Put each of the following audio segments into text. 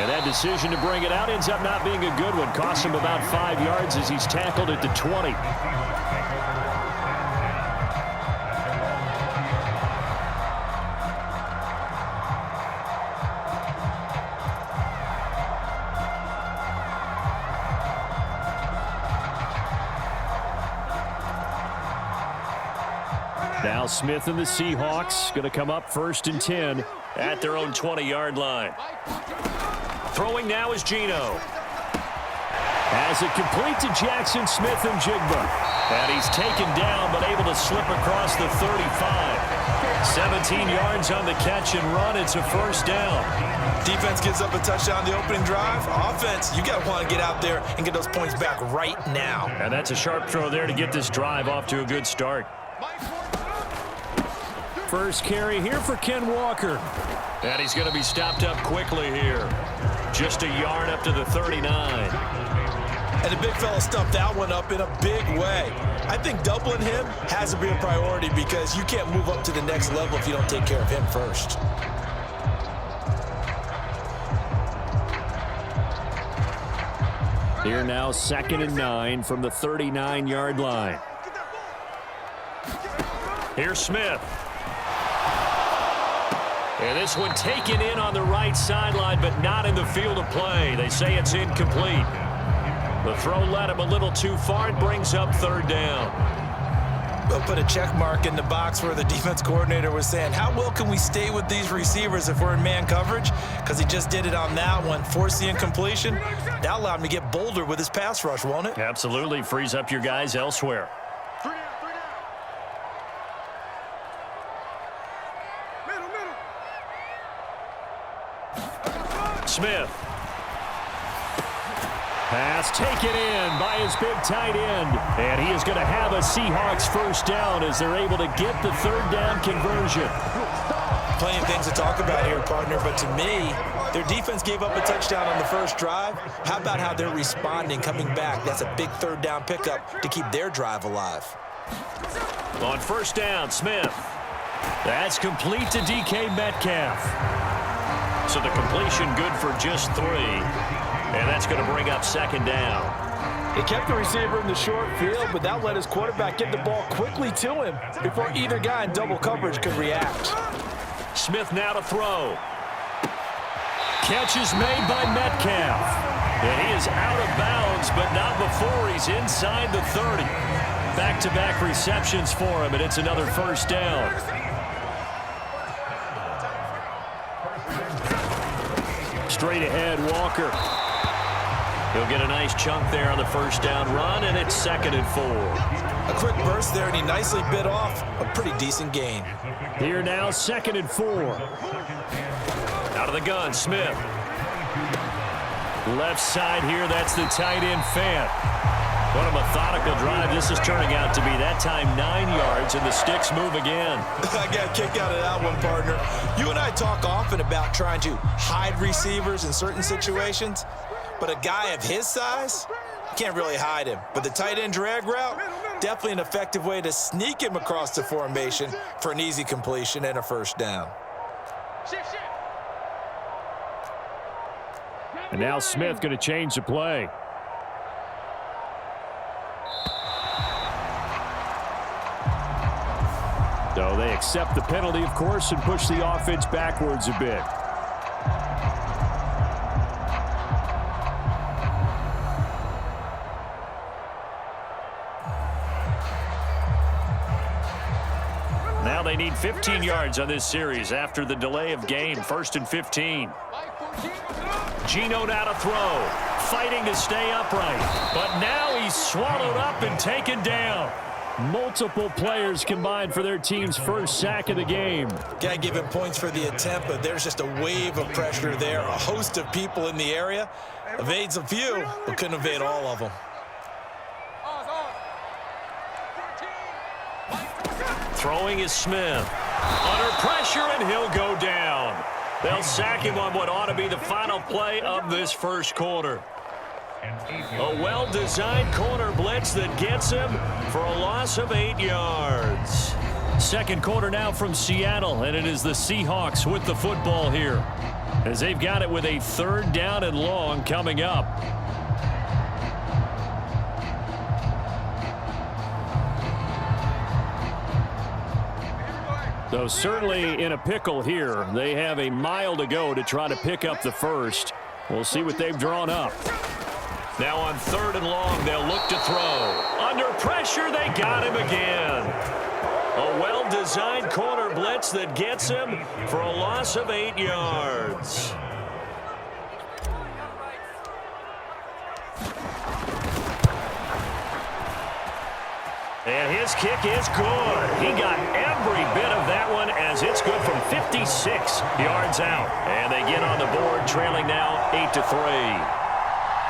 And that decision to bring it out ends up not being a good one. Costs him about 5 yards as he's tackled at the 20. Now Smith and the Seahawks going to come up 1st and 10 at their own 20-yard line. Throwing now is Geno. Has it complete to Jackson Smith-Njigba. And he's taken down but able to slip across the 35. 17 yards on the catch and run. It's a 1st down. Defense gives up a touchdown the opening drive. Offense, you got to want to get out there and get those points back right now. And that's a sharp throw there to get this drive off to a good start. First carry here for Ken Walker. And he's going to be stopped up quickly here. Just a yard up to the 39. And the big fella stuffed that one up in a big way. I think doubling him has to be a priority because you can't move up to the next level if you don't take care of him first. Here now 2nd and 9 from the 39-yard line. Here's Smith. And this one taken in on the right sideline, but not in the field of play. They say it's incomplete. The throw led him a little too far. It brings up 3rd down. They'll put a check mark in the box where the defense coordinator was saying, how well can we stay with these receivers if we're in man coverage? Because he just did it on that one, forced the incompletion. That allowed him to get bolder with his pass rush, won't it? Absolutely. Frees up your guys elsewhere. Smith. Pass taken in by his big tight end. And he is going to have a Seahawks 1st down as they're able to get the 3rd down conversion. Plenty of things to talk about here, partner, but to me, their defense gave up a touchdown on the first drive. How about how they're responding, coming back? That's a big 3rd down pickup to keep their drive alive. On 1st down, Smith. That's complete to DK Metcalf. So the completion good for just 3. And that's going to bring up 2nd down. He kept the receiver in the short field, but that let his quarterback get the ball quickly to him before either guy in double coverage could react. Smith now to throw. Catch is made by Metcalf. And he is out of bounds, but not before he's inside the 30. Back-to-back receptions for him, and it's another 1st down. Straight ahead, Walker. He'll get a nice chunk there on the 1st down run, and it's 2nd and 4. A quick burst there, and he nicely bit off a pretty decent gain. Here now, 2nd and 4. Out of the gun, Smith. Left side here, that's the tight end, Fant. What a methodical drive this is turning out to be. That time 9 yards, and the sticks move again. I got a kick out of that one, partner. You and I talk often about trying to hide receivers in certain situations, but a guy of his size, you can't really hide him. But the tight end drag route, definitely an effective way to sneak him across the formation for an easy completion and a 1st down. And now Smith going to change the play. So they accept the penalty, of course, and push the offense backwards a bit. Now they need 15 yards on this series after the delay of game. 1st and 15. Geno now to throw. Fighting to stay upright. But now he's swallowed up and taken down. Multiple players combined for their team's 1st sack of the game. Got to give him points for the attempt, but there's just a wave of pressure there. A host of people in the area. Evades a few, but couldn't evade all of them. Throwing is Smith. Under pressure, and he'll go down. They'll sack him on what ought to be the final play of this 1st quarter. A well-designed corner blitz that gets him for a loss of 8 yards. 2nd quarter now from Seattle, and it is the Seahawks with the football here. as they've got it with a 3rd down and long coming up. So certainly in a pickle here. They have a mile to go to try to pick up the first. We'll see what they've drawn up. Now on 3rd and long, they'll look to throw. Under pressure, they got him again. A well-designed corner blitz that gets him for a loss of 8 yards. And his kick is good. He got every bit of that one as it's good from 56 yards out. And they get on the board trailing now 8-3.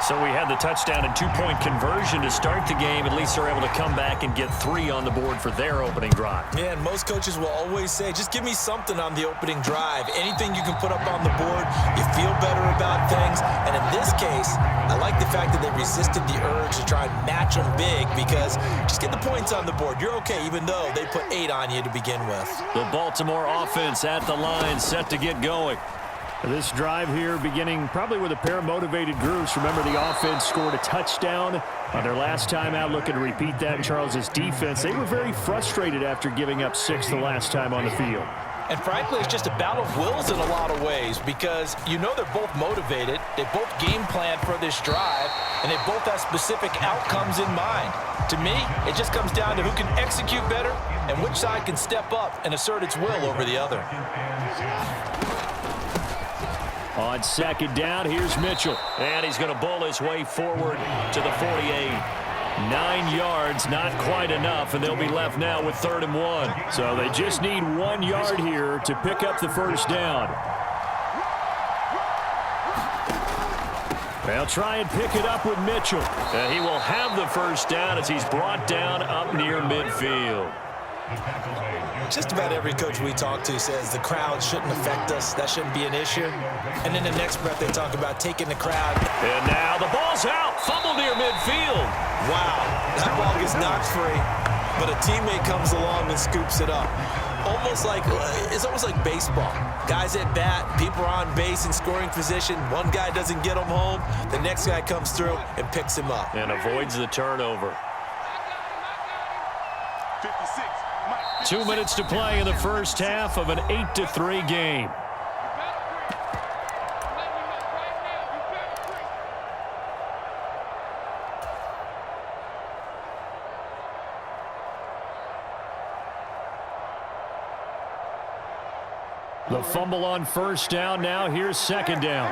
So we had the touchdown and 2-point conversion to start the game. At least they're able to come back and get 3 on the board for their opening drive. Yeah, and most coaches will always say, just give me something on the opening drive. Anything you can put up on the board, you feel better about things. And in this case, I like the fact that they resisted the urge to try and match them big because just get the points on the board. You're okay, even though they put 8 on you to begin with. The Baltimore offense at the line, set to get going. This drive here beginning probably with a pair of motivated groups. Remember, the offense scored a touchdown on their last time out, looking to repeat that in Charles's defense. They were very frustrated after giving up 6 the last time on the field. And frankly, it's just a battle of wills in a lot of ways because you know they're both motivated, they both game plan for this drive, and they both have specific outcomes in mind. To me, it just comes down to who can execute better and which side can step up and assert its will over the other. On 2nd down, here's Mitchell. And he's going to bowl his way forward to the 48. 9 yards, not quite enough, and they'll be left now with 3rd and 1. So they just need 1 yard here to pick up the first down. They'll try and pick it up with Mitchell. And he will have the first down as he's brought down up near midfield. Just about every coach we talk to says the crowd shouldn't affect us. That shouldn't be an issue. And in the next breath, they talk about taking the crowd. And now the ball's out. Fumble near midfield. Wow, that ball gets knocked free, but a teammate comes along and scoops it up. It's almost like baseball. Guys at bat, people are on base in scoring position. One guy doesn't get him home. The next guy comes through and picks him up. And avoids the turnover. 2 minutes to play in the first half of an 8-3 game. The fumble on 1st down. Now here's 2nd down.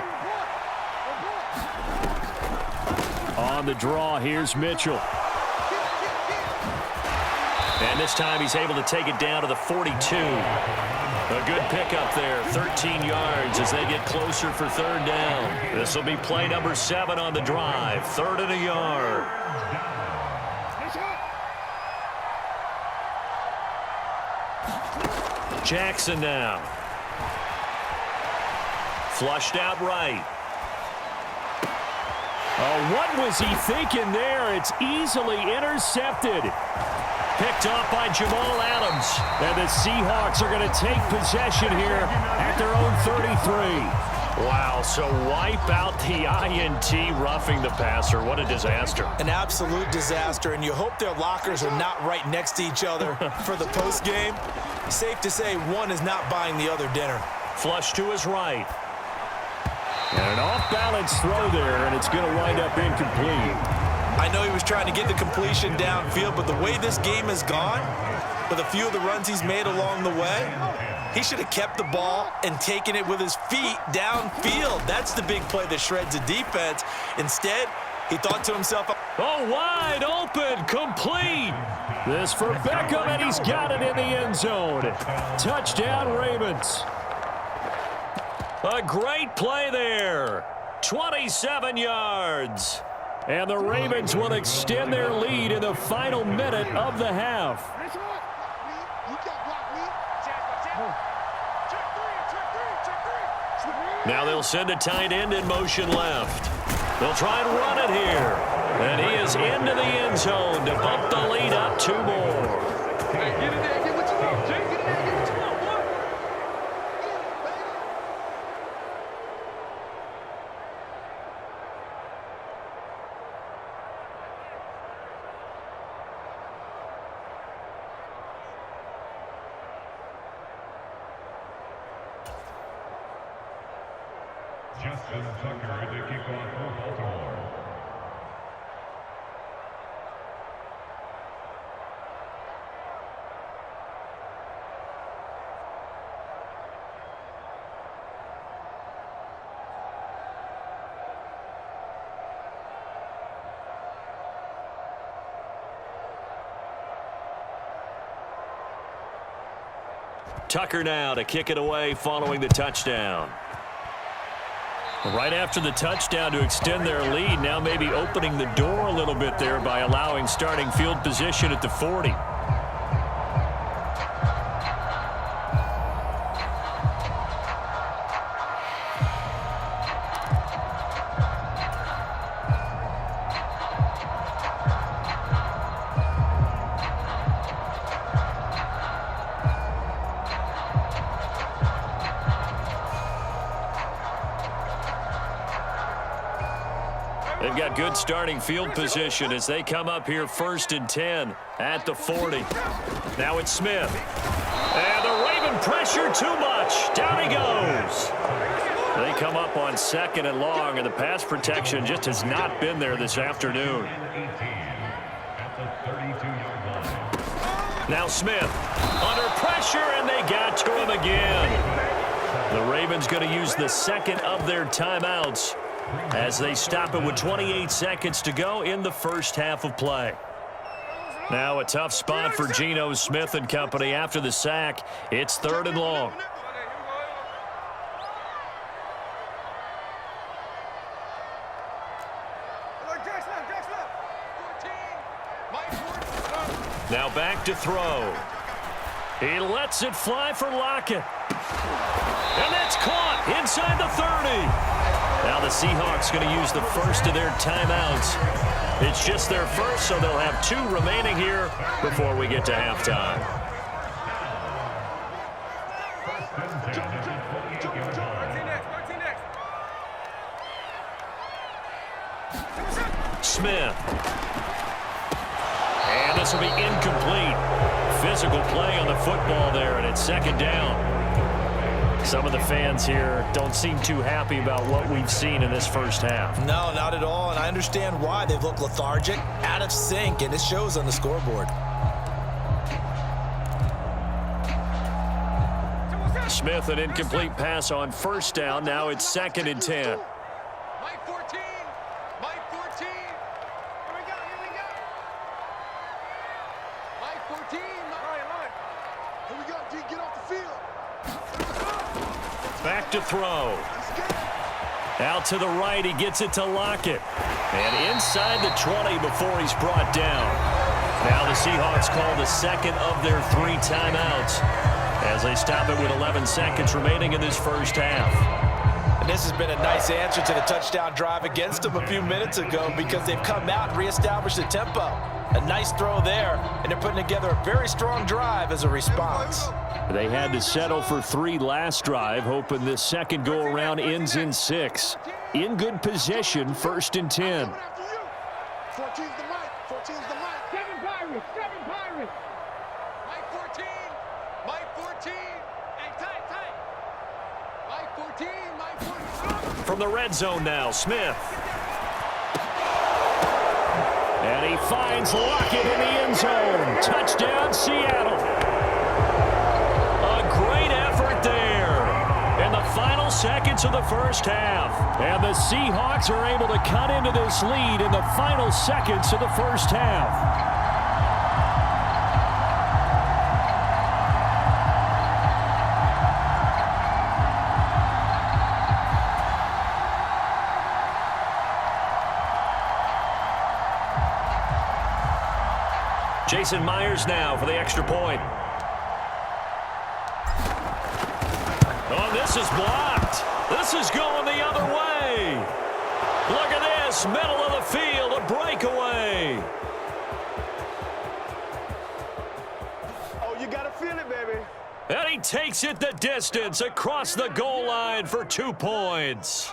On the draw, here's Mitchell. And this time he's able to take it down to the 42. A good pickup there, 13 yards as they get closer for 3rd down. This will be play number 7 on the drive, 3rd and a yard. Jackson now. Flushed out right. Oh, what was he thinking there? It's easily intercepted. Picked off by Jamal Adams. And the Seahawks are going to take possession here at their own 33. Wow, so wipe out the INT, roughing the passer. What a disaster. An absolute disaster, and you hope their lockers are not right next to each other for the postgame. Safe to say one is not buying the other dinner. Flush to his right. And an off-balance throw there, and it's going to wind up incomplete. I know he was trying to get the completion downfield, but the way this game has gone, with a few of the runs he's made along the way, he should have kept the ball and taken it with his feet downfield. That's the big play that shreds a defense. Instead, he thought to himself, oh, wide open, complete. This for Beckham, and he's got it in the end zone. Touchdown, Ravens. A great play there. 27 yards. And the Ravens will extend their lead in the final minute of the half. Now they'll send a tight end in motion left. They'll try and run it here. And he is into the end zone to bump the lead up 2 more. Justin Tucker to kick off for Baltimore. Tucker now to kick it away following the touchdown. Right after the touchdown to extend their lead, now maybe opening the door a little bit there by allowing starting field position at the 40. They've got good starting field position as they come up here 1st and 10 at the 40. Now it's Smith. And the Raven pressure too much. Down he goes. They come up on 2nd and long, and the pass protection just has not been there this afternoon. Now Smith under pressure, and they got to him again. The Ravens going to use the 2nd of their timeouts as they stop it with 28 seconds to go in the first half of play. Now a tough spot for Geno Smith and company after the sack. It's 3rd and long. Now back to throw. He lets it fly for Lockett. And that's caught inside the 30. Now the Seahawks going to use the first of their timeouts. It's just their first, so they'll have 2 remaining here before we get to halftime. Smith. And this will be incomplete. Physical play on the football there, and it's 2nd down. Some of the fans here don't seem too happy about what we've seen in this first half. No, not at all, and I understand why. They've looked lethargic, out of sync, and it shows on the scoreboard. Smith, an incomplete pass on 1st down. Now it's 2nd and 10. Mike 14. Mike 14. Here we go. Here we go. Mike 14. Mike. Here we go. D, get off the field. Back to throw. Out to the right, he gets it to Lockett. And inside the 20 before he's brought down. Now the Seahawks call the 2nd of their 3 timeouts as they stop it with 11 seconds remaining in this first half. And this has been a nice answer to the touchdown drive against them a few minutes ago because they've come out and reestablished the tempo. A nice throw there, and they're putting together a very strong drive as a response. They had to settle for 3 last drive, hoping this second go-around ends in 6. In good position, 1st and 10. 14's the Mike. 14's the Mike. 7 Pirates. 7 Pirates. Mike 14. Mike 14. Hey, tight. Mike 14. Mike 14. From the red zone now, Smith. And he finds Lockett in the end zone. Touchdown, Seattle. Great effort there in the final seconds of the first half. And the Seahawks are able to cut into this lead in the final seconds of the first half. Jason Myers now for the extra point. Oh, this is blocked. This is going the other way. Look at this, middle of the field, a breakaway. Oh, you got to feel it, baby. And he takes it the distance across the goal line for 2 points.